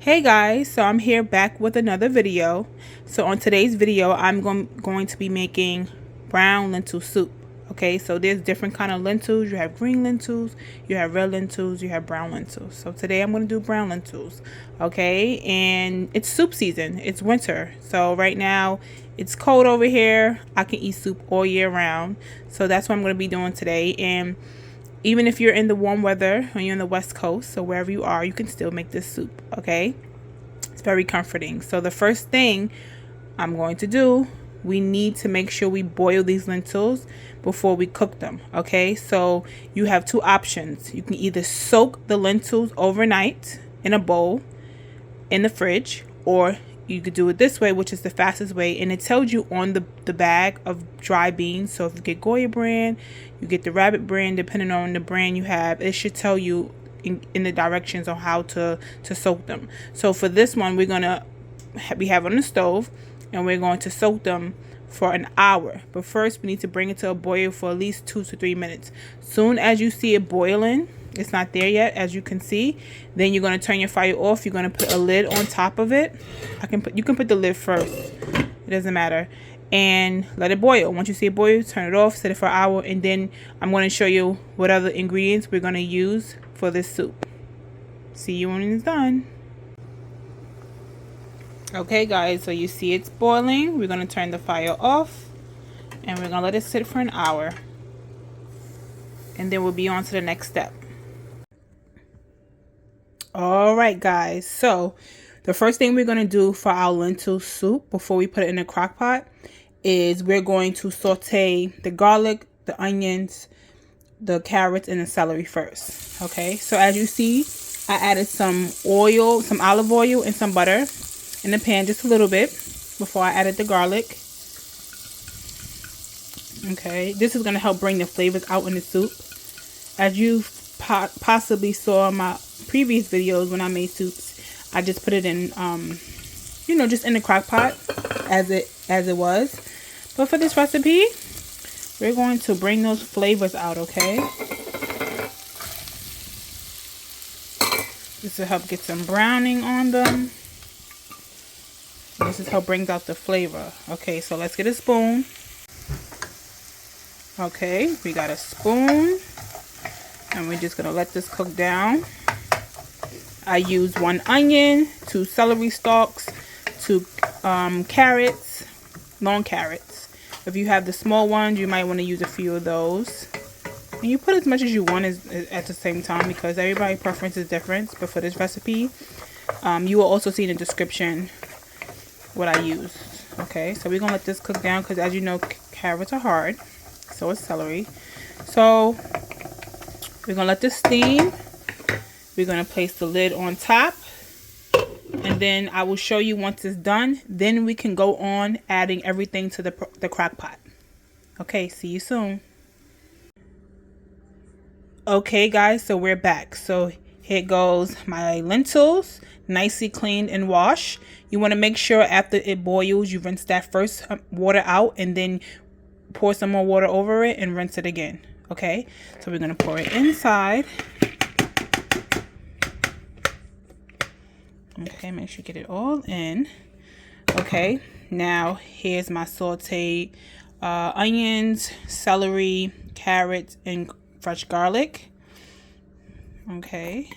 Hey guys, so I'm here back with another video. So on today's video, I'm going to be making brown lentil soup. Okay, so there's different kind of lentils. You have green lentils, you have red lentils, you have brown lentils. So today I'm going to do brown lentils. Okay, and it's soup season. It's winter. So right now it's cold over here. I can eat soup all year round. So that's what I'm going to be doing today. And even if you're in the warm weather and you're in the West Coast, so wherever you are, you can still make this soup, okay? It's very comforting. So the first thing I'm going to do, we need to make sure we boil these lentils before we cook them, okay? So you have two options. You can either soak the lentils overnight in a bowl in the fridge, or you could do it this way, which is the fastest way, and it tells you on the bag of dry beans. So if you get Goya brand, you get the rabbit brand, depending on the brand you have, it should tell you in the directions on how to soak them. So for this one, we have on the stove, and we're going to soak them for an hour. But first, we need to bring it to a boil for at least 2 to 3 minutes. Soon as you see it boiling, it's not there yet, as you can see, then you're going to turn your fire off. You're going to put a lid on top of it. You can put the lid first, it doesn't matter, and let it boil. Once you see it boil, turn it off, set it for an hour, and then I'm going to show you what other ingredients we're going to use for this soup. See you when it's done. Okay guys, so you see it's boiling. We're going to turn the fire off, and we're going to let it sit for an hour, and then we'll be on to the next step. Alright guys, so the first thing we're going to do for our lentil soup before we put it in a crock pot is we're going to saute the garlic, the onions, the carrots, and the celery first. Okay, so as you see, I added some oil, some olive oil, and some butter in the pan, just a little bit, before I added the garlic. Okay, this is going to help bring the flavors out in the soup. As you possibly saw in my previous videos when I made soups, I just put it in, just in the crock pot as it was. But for this recipe, we're going to bring those flavors out, okay? This will help get some browning on them. This is how it brings out the flavor. Okay, so let's get a spoon. Okay, we got a spoon. And we're just going to let this cook down. I used 1 onion, 2 celery stalks, 2 carrots, long carrots. If you have the small ones, you might want to use a few of those. And you put as much as you want at the same time, because everybody's preference is different. But for this recipe, you will also see in the description what I used. Okay, so we're going to let this cook down, because as you know, carrots are hard. So is celery. So we're going to let this steam. We're going to place the lid on top. And then I will show you once it's done. Then we can go on adding everything to the crock pot. Okay, see you soon. Okay, guys, so we're back. So here goes my lentils, nicely cleaned and washed. You want to make sure after it boils, you rinse that first water out, and then pour some more water over it and rinse it again. Okay, so we're going to pour it inside. Okay, make sure you get it all in. Okay, now here's my sauteed onions, celery, carrots, and fresh garlic. Okay,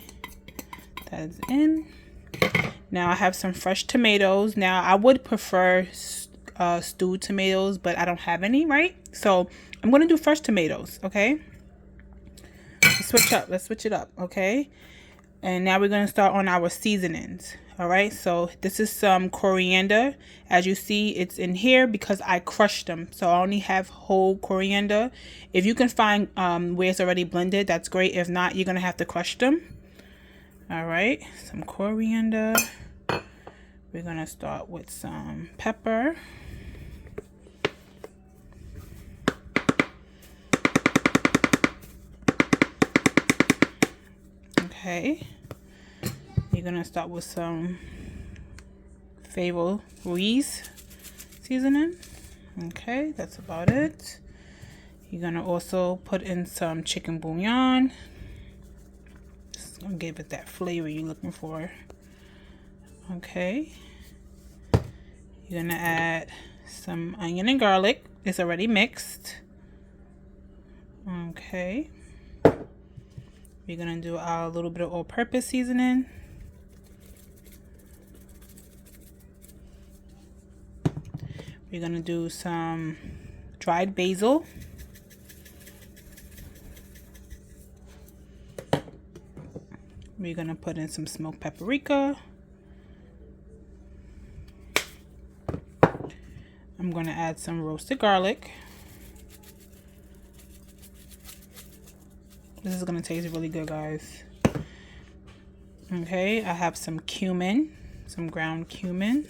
that's in. Now I have some fresh tomatoes. Now I would prefer stewed tomatoes, but I don't have any, right? So I'm going to do fresh tomatoes, okay? Let's switch it up, okay? And now we're going to start on our seasonings, all right? So this is some coriander. As you see, it's in here because I crushed them. So I only have whole coriander. If you can find where it's already blended, that's great. If not, you're going to have to crush them. All right, some coriander. We're going to start with some pepper. Okay, you're gonna start with some flavo seasoning. Okay, that's about it. You're gonna also put in some chicken bouillon. Just gonna give it that flavor you're looking for. Okay. You're gonna add some onion and garlic. It's already mixed. Okay. We're gonna do our little bit of all-purpose seasoning. We're gonna do some dried basil. We're gonna put in some smoked paprika. I'm gonna add some roasted garlic. This is gonna taste really good, guys. Okay, I have some cumin, some ground cumin.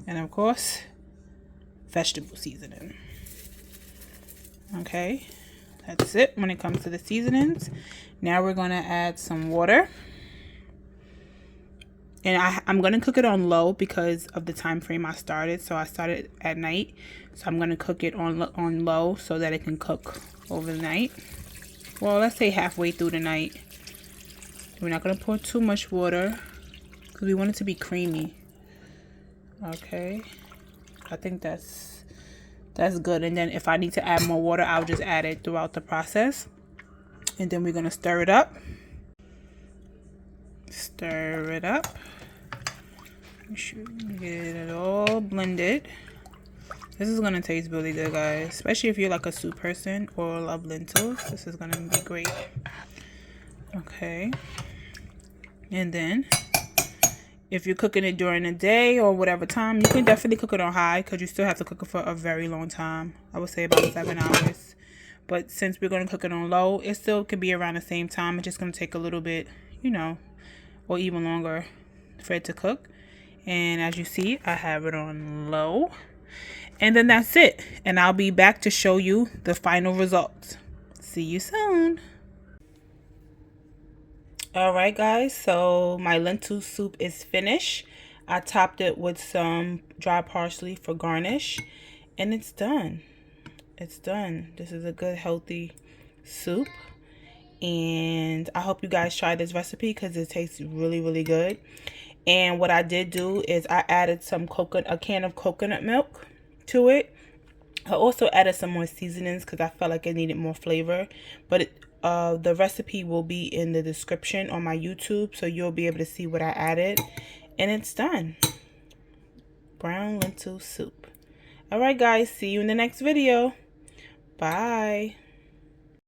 And of course, vegetable seasoning. Okay, that's it when it comes to the seasonings. Now we're gonna add some water. And I'm going to cook it on low because of the time frame I started. So I started at night. So I'm going to cook it on low so that it can cook over the night. Well, let's say halfway through the night. We're not going to pour too much water because we want it to be creamy. Okay. I think that's good. And then if I need to add more water, I'll just add it throughout the process. And then we're going to stir it up. Stir it up. Make sure you get it all blended. This is gonna taste really good, guys, especially if you're like a soup person or love lentils. This is gonna be great. Okay, and then if you're cooking it during the day or whatever time, you can definitely cook it on high because you still have to cook it for a very long time. I would say about 7 hours. But since we're gonna cook it on low, it still can be around the same time. It's just gonna take a little bit, you know, or even longer for it to cook. And as you see, I have it on low. And then that's it. And I'll be back to show you the final results. See you soon. Alright guys, so my lentil soup is finished. I topped it with some dry parsley for garnish. And it's done. It's done. This is a good healthy soup. And I hope you guys try this recipe because it tastes really, really good. And what I did do is I added a can of coconut milk to it. I also added some more seasonings because I felt like it needed more flavor. But the recipe will be in the description on my YouTube, so you'll be able to see what I added. And it's done. Brown lentil soup. Alright guys, see you in the next video. Bye.